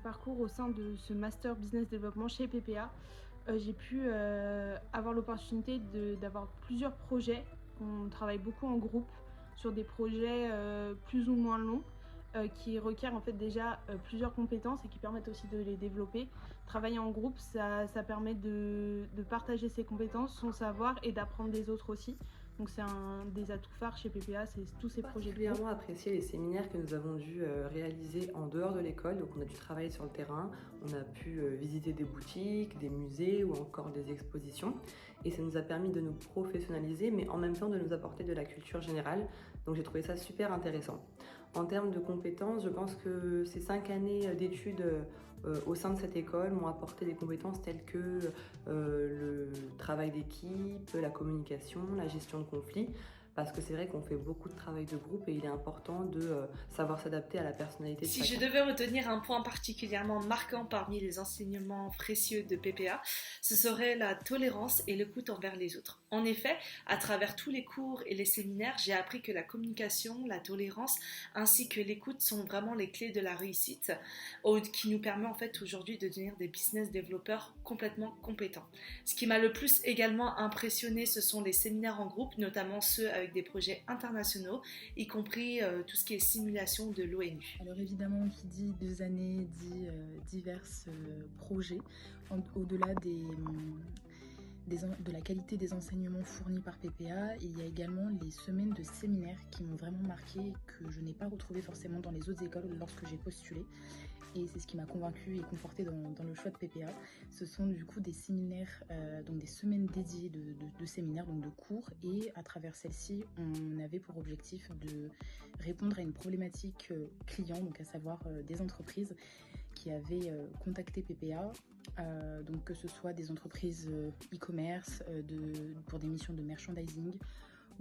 parcours au sein de ce Master Business Development chez PPA, j'ai pu avoir l'opportunité d'avoir plusieurs projets. On travaille beaucoup en groupe sur des projets plus ou moins longs qui requièrent en fait déjà plusieurs compétences et qui permettent aussi de les développer. Travailler en groupe, ça permet de partager ses compétences, son savoir et d'apprendre des autres aussi. Donc c'est un des atouts phares chez PPA, c'est tous ces projets de groupe. J'ai particulièrement apprécié les séminaires que nous avons dû réaliser en dehors de l'école. Donc on a dû travailler sur le terrain, on a pu visiter des boutiques, des musées ou encore des expositions. Et ça nous a permis de nous professionnaliser, mais en même temps de nous apporter de la culture générale. Donc j'ai trouvé ça super intéressant. En termes de compétences, je pense que ces 5 années d'études au sein de cette école m'ont apporté des compétences telles que le travail d'équipe, la communication, la gestion de conflits. Parce que c'est vrai qu'on fait beaucoup de travail de groupe et il est important de savoir s'adapter à la personnalité de Si je chacun. devais retenir un point particulièrement marquant parmi les enseignements précieux de PPA, ce serait la tolérance et l'écoute envers les autres. En effet, à travers tous les cours et les séminaires, j'ai appris que la communication, la tolérance ainsi que l'écoute sont vraiment les clés de la réussite, qui nous permet en fait aujourd'hui de devenir des business développeurs complètement compétents. Ce qui m'a le plus également impressionné, ce sont les séminaires en groupe, notamment ceux avec des projets internationaux, y compris tout ce qui est simulation de l'ONU. Alors évidemment, qui dit 2 années, dit divers projets. Au-delà de la qualité des enseignements fournis par PPA, il y a également les semaines de séminaires qui m'ont vraiment marqué, que je n'ai pas retrouvé forcément dans les autres écoles lorsque j'ai postulé. Et c'est ce qui m'a convaincue et confortée dans le choix de PPA. Ce sont du coup des séminaires, donc des semaines dédiées de séminaires, donc de cours. Et à travers celles-ci, on avait pour objectif de répondre à une problématique client, donc à savoir des entreprises qui avaient contacté PPA. Donc que ce soit des entreprises e-commerce, pour des missions de merchandising,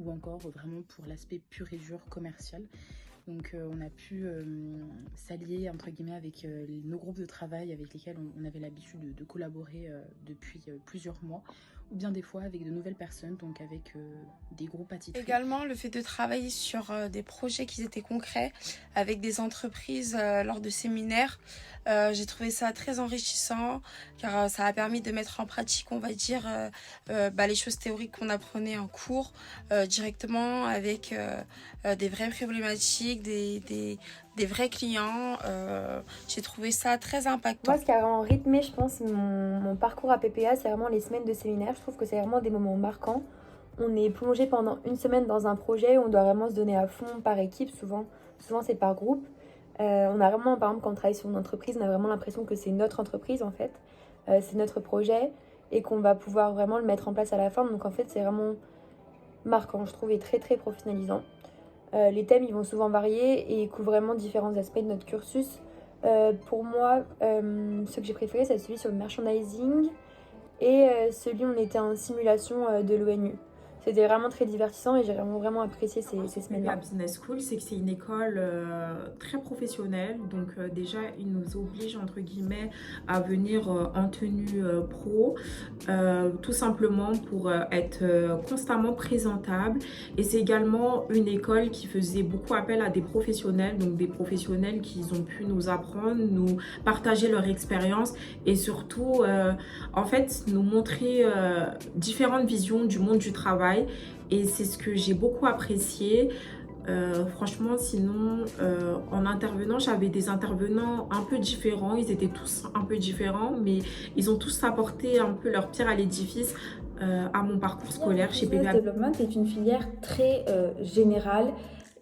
ou encore vraiment pour l'aspect pur et dur commercial. Donc on a pu s'allier entre guillemets avec nos groupes de travail avec lesquels on avait l'habitude de collaborer depuis plusieurs mois, ou bien des fois avec de nouvelles personnes, donc avec des groupes attitrés. Également, le fait de travailler sur des projets qui étaient concrets avec des entreprises lors de séminaires, j'ai trouvé ça très enrichissant car ça a permis de mettre en pratique, on va dire, les choses théoriques qu'on apprenait en cours directement avec des vraies problématiques, des vrais clients. J'ai trouvé ça très impactant. Moi, ce qui a vraiment rythmé, je pense, mon parcours à PPA, c'est vraiment les semaines de séminaire. Je trouve que c'est vraiment des moments marquants. On est plongé pendant une semaine dans un projet où on doit vraiment se donner à fond par équipe. Souvent c'est par groupe. On a vraiment, par exemple, quand on travaille sur une entreprise, on a vraiment l'impression que c'est notre entreprise, en fait. C'est notre projet et qu'on va pouvoir vraiment le mettre en place à la fin. Donc, en fait, c'est vraiment marquant, je trouve, et très, très professionnalisant. Les thèmes, ils vont souvent varier et couvrent vraiment différents aspects de notre cursus. Pour moi, ce que j'ai préféré, c'est celui sur le merchandising et celui où on était en simulation de l'ONU. C'était vraiment très divertissant et j'ai vraiment apprécié ces semaines-là. La Business School, c'est que c'est une école très professionnelle. Donc déjà, ils nous obligent, entre guillemets, à venir en tenue pro, tout simplement pour être constamment présentable. Et c'est également une école qui faisait beaucoup appel à des professionnels, donc des professionnels qui ont pu nous apprendre, nous partager leur expérience et surtout, en fait, nous montrer différentes visions du monde du travail. Et c'est ce que j'ai beaucoup apprécié. Franchement, sinon, en intervenant, j'avais des intervenants un peu différents. Ils étaient tous un peu différents, mais ils ont tous apporté un peu leur pierre à l'édifice à mon parcours scolaire chez PPA. Business Development est une filière très générale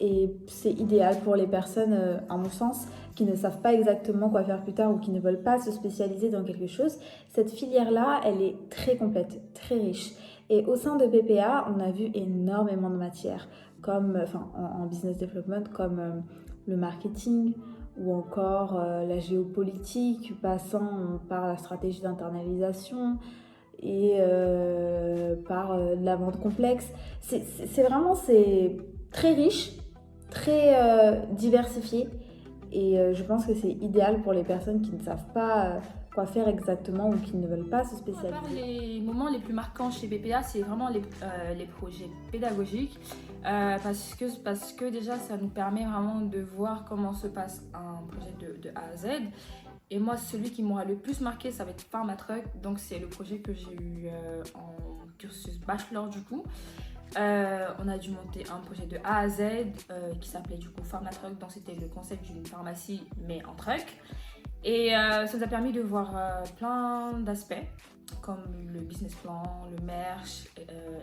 et c'est idéal pour les personnes, à mon sens, qui ne savent pas exactement quoi faire plus tard ou qui ne veulent pas se spécialiser dans quelque chose. Cette filière-là, elle est très complète, très riche. Et au sein de PPA, on a vu énormément de matières, comme, en business development, comme le marketing ou encore la géopolitique, passant par la stratégie d'internalisation et par la vente complexe. C'est très riche, très diversifié et je pense que c'est idéal pour les personnes qui ne savent pas quoi faire exactement ou qui ne veulent pas se spécialiser. Les moments les plus marquants chez BPA, c'est vraiment les projets pédagogiques parce que déjà ça nous permet vraiment de voir comment se passe un projet de A à Z Et moi, celui qui m'aura le plus marqué, ça va être Pharmatruck. Donc, c'est le projet que j'ai eu en cursus bachelor du coup. On a dû monter un projet de A à Z qui s'appelait du coup Pharmatruck. Donc, c'était le concept d'une pharmacie, mais en truck. Et ça nous a permis de voir plein d'aspects, comme le business plan, le merch,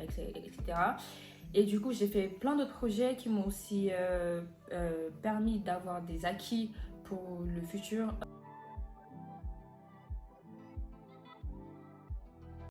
etc. Et du coup, j'ai fait plein d'autres projets qui m'ont aussi permis d'avoir des acquis pour le futur.